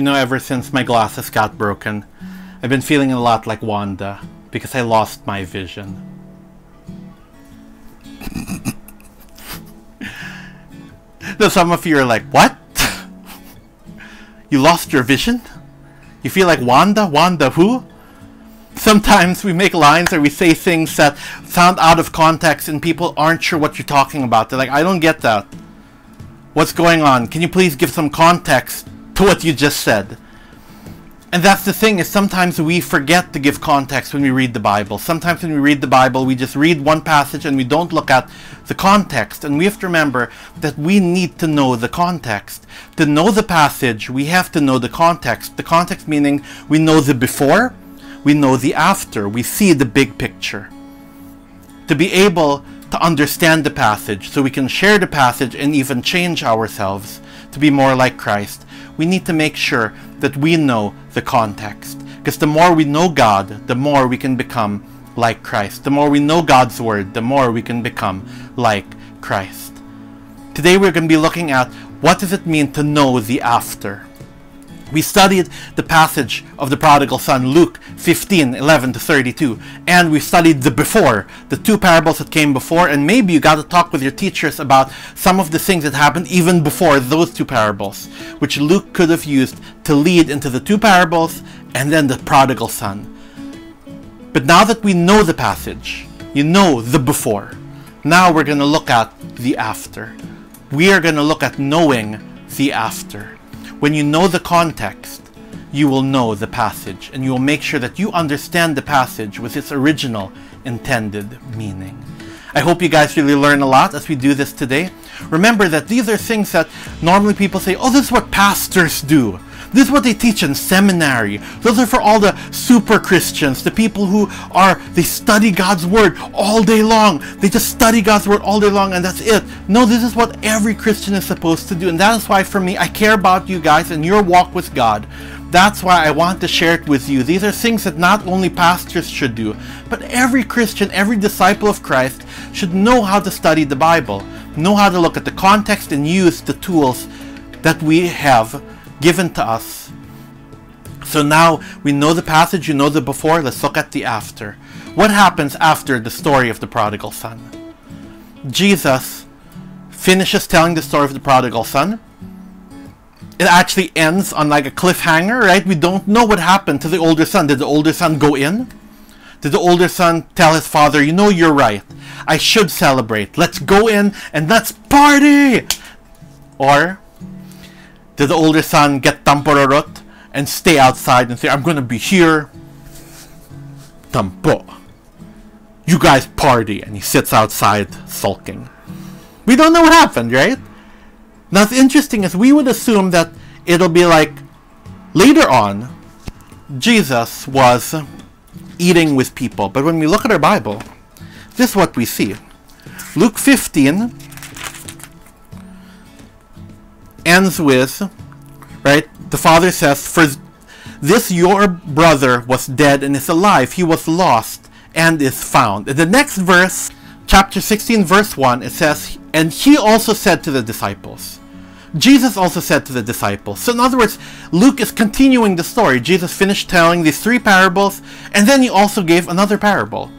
You know, ever since my glasses got broken, I've been feeling a lot like Wanda because I lost my vision. Now some of you are like, what? You lost your vision? You feel like Wanda? Wanda who? Sometimes we make lines or we say things that sound out of context and people aren't sure what you're talking about. They're like, I don't get that. What's going on? Can you please give some context to what you just said? And that's the thing, is sometimes we forget to give context when we read the Bible. Sometimes when we read the Bible, we just read one passage and we don't look at the context. And we have to remember that we need to know the context. To know the passage, we have to know the context. The context meaning we know the before, we know the after. We see the big picture. To be able to understand the passage so we can share the passage and even change ourselves to be more like Christ, we need to make sure that we know the context. Because the more we know God, the more we can become like Christ. The more we know God's word, the more we can become like Christ. Today we're going to be looking at what does it mean to know the after. We studied the passage of the prodigal son, Luke 15:11-32, and we studied the before, the two parables that came before, and maybe you got to talk with your teachers about some of the things that happened even before those two parables, which Luke could have used to lead into the two parables and then the prodigal son. But now that we know the passage, you know the before, now we're going to look at the after. We are going to look at knowing the after. When you know the context, you will know the passage, and you will make sure that you understand the passage with its original intended meaning. I hope you guys really learn a lot as we do this today. Remember that these are things that normally people say, oh, this is what pastors do. This is what they teach in seminary. Those are for all the super Christians, the people who they study God's word all day long. They just study God's word all day long and that's it. No, this is what every Christian is supposed to do. And that is why for me, I care about you guys and your walk with God. That's why I want to share it with you. These are things that not only pastors should do, but every Christian, every disciple of Christ should know how to study the Bible, know how to look at the context and use the tools that we have given to us. So now we know the passage, you know the before, let's look at the after. What happens after the story of the prodigal son? Jesus finishes telling the story of the prodigal son. It actually ends on like a cliffhanger, right? We don't know what happened to the older son. Did the older son go in? Did the older son tell his father, you know, you're right, I should celebrate. Let's go in and let's party! Or did the older son get tampororot and stay outside and say, I'm going to be here. Tampo. You guys party. And he sits outside sulking. We don't know what happened, right? Now, what's interesting is we would assume that it'll be like later on, Jesus was eating with people. But when we look at our Bible, this is what we see. Luke 15 ends with, right, the father says, for this your brother was dead and is alive. He was lost and is found. In the next verse, chapter 16, verse 1, it says, and he also said to the disciples. Jesus also said to the disciples. So in other words, Luke is continuing the story. Jesus finished telling these three parables, and then he also gave another parable.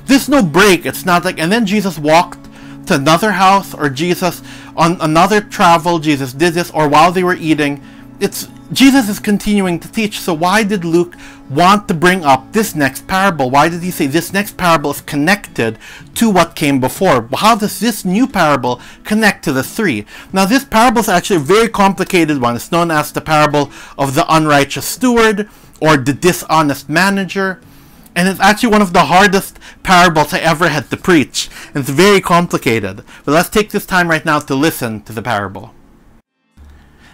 There's no break. It's not like, and then Jesus walked to another house, or Jesus on another travel, Jesus did this, or while they were eating. Jesus is continuing to teach. So why did Luke want to bring up this next parable? Why did he say this next parable is connected to what came before? How does this new parable connect to the three? Now this parable is actually a very complicated one. It's known as the parable of the unrighteous steward or the dishonest manager. And it's actually one of the hardest parables I ever had to preach. And it's very complicated. But let's take this time right now to listen to the parable.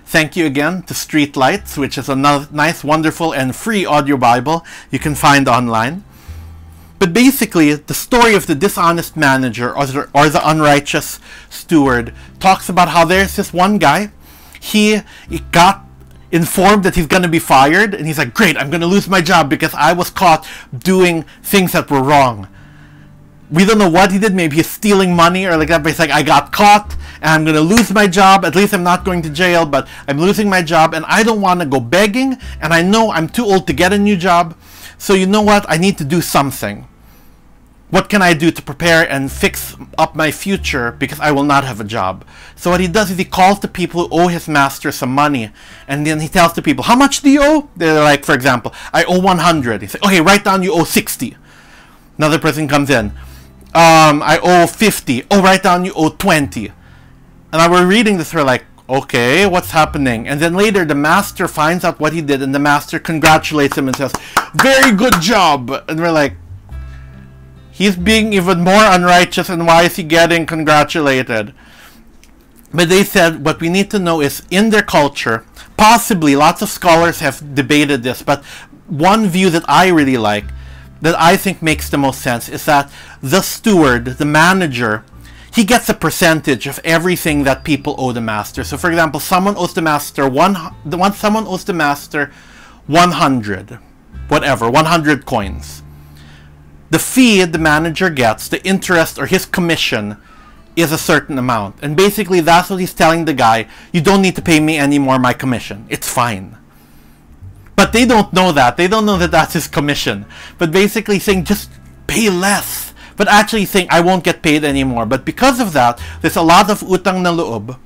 Thank you again to Streetlights, which is a nice, wonderful, and free audio Bible you can find online. But basically, the story of the dishonest manager or the unrighteous steward talks about how there's this one guy. He got informed that he's going to be fired, and he's like, great, I'm going to lose my job because I was caught doing things that were wrong. We don't know what he did. Maybe he's stealing money or like that, but he's like, I got caught and I'm going to lose my job. At least I'm not going to jail, but I'm losing my job, and I don't want to go begging, and I know I'm too old to get a new job. So you know what? I need to do something. What can I do to prepare and fix up my future, because I will not have a job? So what he does is he calls the people who owe his master some money, and then he tells the people, how much do you owe? They're like, for example, I owe 100. He says, okay, write down you owe 60. Another person comes in, I owe 50. Oh, write down you owe 20. And I were reading this, we're like, okay, what's happening? And then later the master finds out what he did, and the master congratulates him and says, very good job. And we're like, he's being even more unrighteous, and why is he getting congratulated? But they said what we need to know is, in their culture, possibly lots of scholars have debated this, but one view that I really like, that I think makes the most sense, is that the steward, the manager, he gets a percentage of everything that people owe the master. So for example, someone owes the master someone owes the master 100, whatever, 100 coins. The fee the manager gets, the interest or his commission, is a certain amount. And basically that's what he's telling the guy, you don't need to pay me anymore my commission. It's fine. But they don't know that. They don't know that that's his commission. But basically saying, just pay less. But actually saying, I won't get paid anymore. But because of that, there's a lot of utang na loob.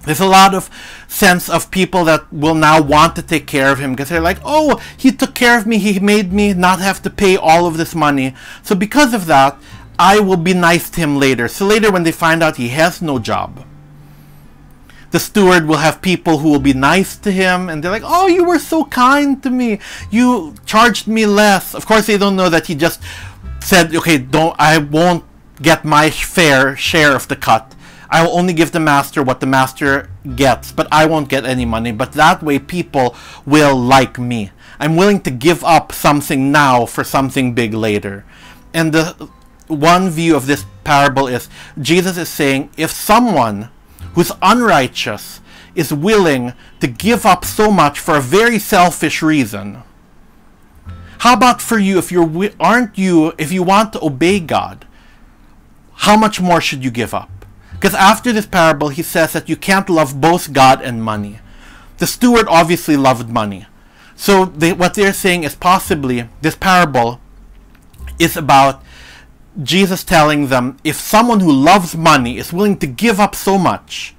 There's a lot of sense of people that will now want to take care of him, because they're like, oh, he took care of me, he made me not have to pay all of this money. So because of that, I will be nice to him later. So later when they find out he has no job, the steward will have people who will be nice to him, and they're like, oh, you were so kind to me, you charged me less. Of course they don't know that he just said, okay, I won't get my fair share of the cut. I will only give the master what the master gets, but I won't get any money. But that way people will like me. I'm willing to give up something now for something big later. And the one view of this parable is, Jesus is saying, if someone who's unrighteous is willing to give up so much for a very selfish reason, how about for you, if you want to obey God, how much more should you give up? Because after this parable, he says that you can't love both God and money. The steward obviously loved money. So what they're saying is possibly this parable is about Jesus telling them, if someone who loves money is willing to give up so much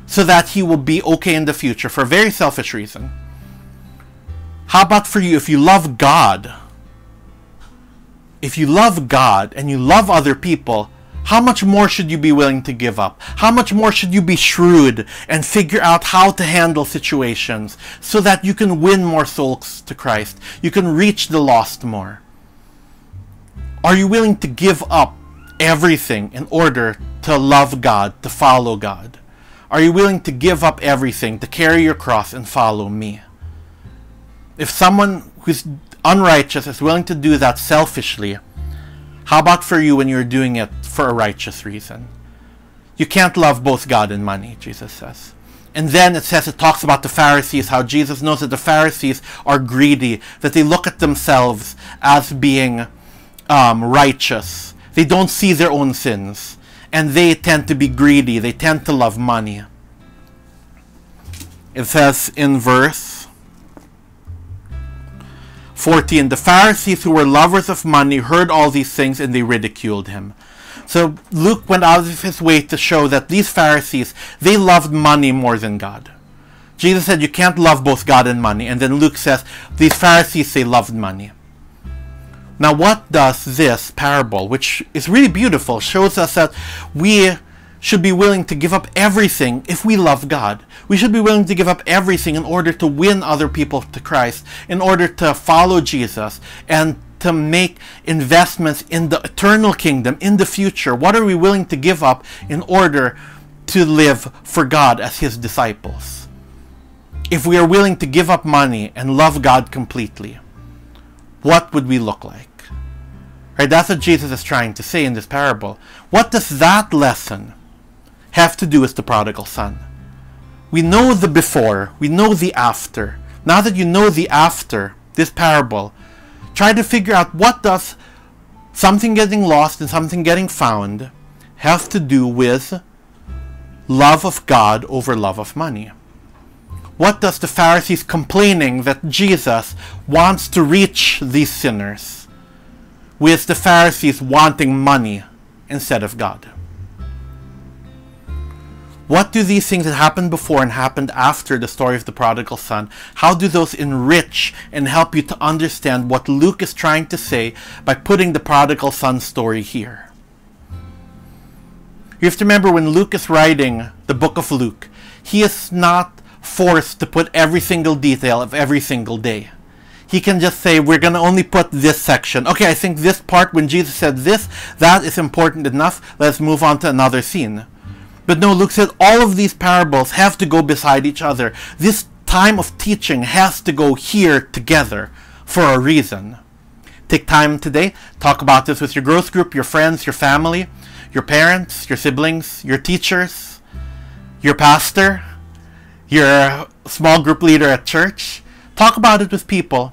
so that he will be okay in the future for a very selfish reason, how about for you, if you love God? If you love God and you love other people, how much more should you be willing to give up? How much more should you be shrewd and figure out how to handle situations so that you can win more souls to Christ? You can reach the lost more. Are you willing to give up everything in order to love God, to follow God? Are you willing to give up everything to carry your cross and follow me? If someone who's unrighteous is willing to do that selfishly, how about for you when you're doing it for a righteous reason? You can't love both God and money, Jesus says. And then it talks about the Pharisees, how Jesus knows that the Pharisees are greedy, that they look at themselves as being righteous. They don't see their own sins. And they tend to be greedy. They tend to love money. It says in verse 14, the Pharisees who were lovers of money heard all these things and they ridiculed him. So Luke went out of his way to show that these Pharisees, they loved money more than God. Jesus said you can't love both God and money. And then Luke says these Pharisees, they loved money. Now what does this parable, which is really beautiful, shows us that we should be willing to give up everything if we love God. We should be willing to give up everything in order to win other people to Christ, in order to follow Jesus, and to make investments in the eternal kingdom, in the future. What are we willing to give up in order to live for God as his disciples? If we are willing to give up money and love God completely, what would we look like? Right? That's what Jesus is trying to say in this parable. What does that lesson have to do with the prodigal son? We know the before, we know the after. Now that you know the after, this parable, try to figure out what does something getting lost and something getting found have to do with love of God over love of money? What does the Pharisees complaining that Jesus wants to reach these sinners with the Pharisees wanting money instead of God? What do these things that happened before and happened after the story of the prodigal son, how do those enrich and help you to understand what Luke is trying to say by putting the prodigal son story here? You have to remember, when Luke is writing the book of Luke, he is not forced to put every single detail of every single day. He can just say, we're going to only put this section. Okay, I think this part when Jesus said this, that is important enough. Let's move on to another scene. But no, Luke said all of these parables have to go beside each other. This time of teaching has to go here together for a reason. Take time today, talk about this with your growth group, your friends, your family, your parents, your siblings, your teachers, your pastor, your small group leader at church. Talk about it with people.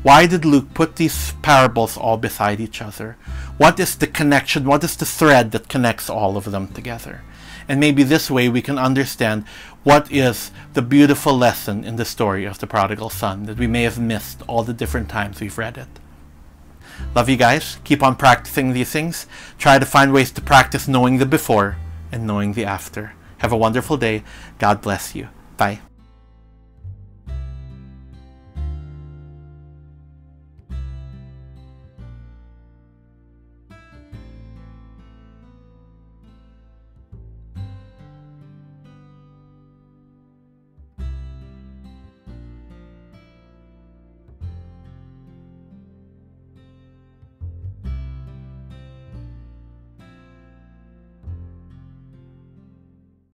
Why did Luke put these parables all beside each other? What is the connection? What is the thread that connects all of them together? And maybe this way we can understand what is the beautiful lesson in the story of the prodigal son that we may have missed all the different times we've read it. Love you guys. Keep on practicing these things. Try to find ways to practice knowing the before and knowing the after. Have a wonderful day. God bless you. Bye.